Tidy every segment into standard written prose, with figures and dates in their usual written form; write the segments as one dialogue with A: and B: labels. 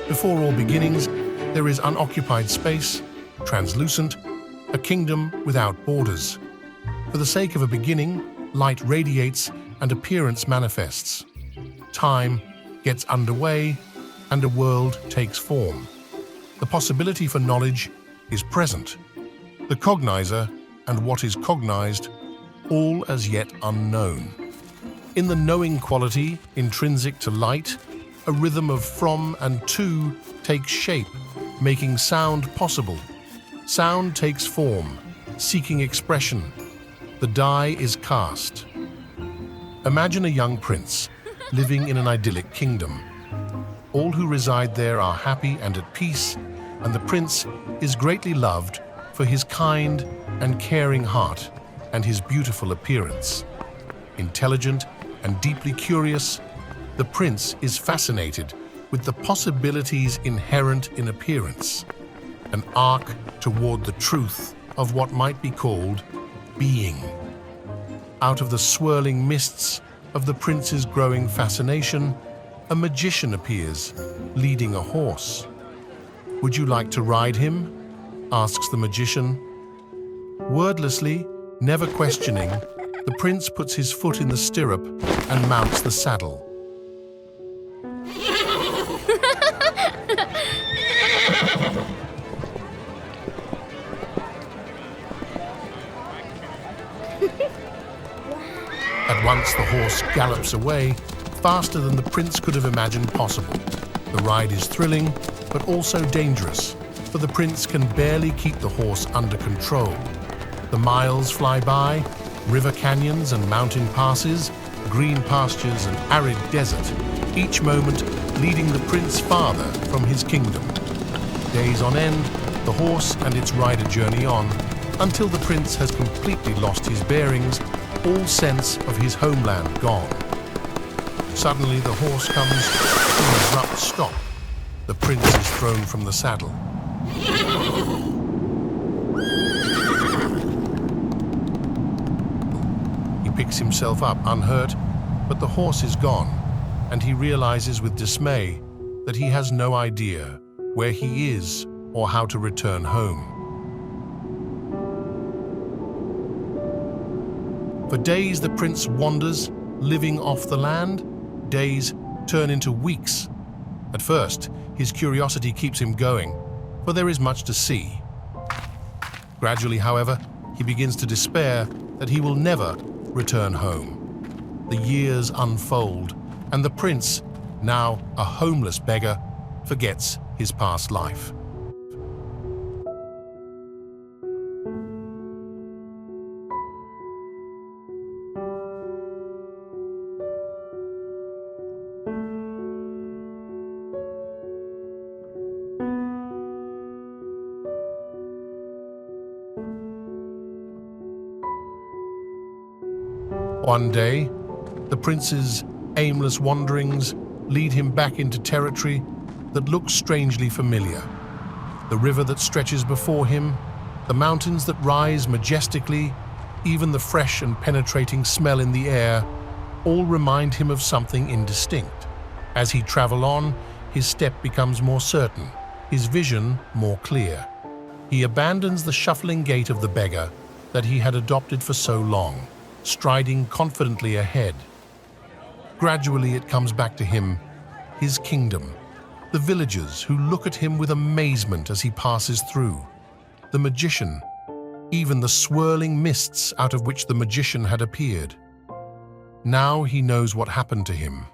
A: Before all beginnings, there is unoccupied space, translucent, a kingdom without borders. For the sake of a beginning, light radiates and appearance manifests. Time gets underway and a world takes form. The possibility for knowledge is present. The cognizer and what is cognized, all as yet unknown. In the knowing quality intrinsic to light, a rhythm of from and to takes shape, making sound possible. Sound takes form, seeking expression. The die is cast. Imagine a young prince living in an idyllic kingdom. All who reside there are happy and at peace, and the prince is greatly loved for his kind and caring heart and his beautiful appearance. Intelligent and deeply curious, the prince is fascinated with the possibilities inherent in appearance, an arc toward the truth of what might be called being. Out of the swirling mists of the prince's growing fascination, a magician appears, leading a horse. "Would you like to ride him?" asks the magician. Wordlessly, never questioning, the prince puts his foot in the stirrup and mounts the saddle. At once the horse gallops away, faster than the prince could have imagined possible. The ride is thrilling, but also dangerous, for the prince can barely keep the horse under control. The miles fly by, river canyons and mountain passes, green pastures and arid desert, each moment leading the prince farther from his kingdom. Days on end, the horse and its rider journey on, until the prince has completely lost his bearings, all sense of his homeland gone. Suddenly the horse comes to an abrupt stop. The prince is thrown from the saddle. He picks himself up unhurt, but the horse is gone, and he realizes with dismay that he has no idea where he is or how to return home. For days the prince wanders, living off the land. Days turn into weeks. At first, his curiosity keeps him going, for there is much to see. Gradually, however, he begins to despair that he will never return home. The years unfold, and the prince, now a homeless beggar, forgets his past life. One day, the prince's aimless wanderings lead him back into territory that looks strangely familiar. The river that stretches before him, the mountains that rise majestically, even the fresh and penetrating smell in the air, all remind him of something indistinct. As he travels on, his step becomes more certain, his vision more clear. He abandons the shuffling gait of the beggar that he had adopted for so long, striding confidently ahead. Gradually it comes back to him, his kingdom, the villagers who look at him with amazement as he passes through, the magician, even the swirling mists out of which the magician had appeared. Now he knows what happened to him.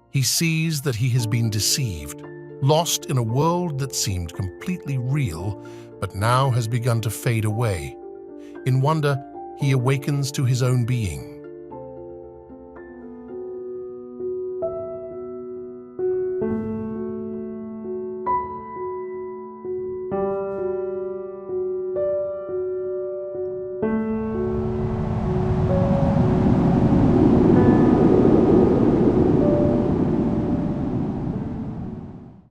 A: He sees that he has been deceived, lost in a world that seemed completely real, but now has begun to fade away. In wonder, he awakens to his own being.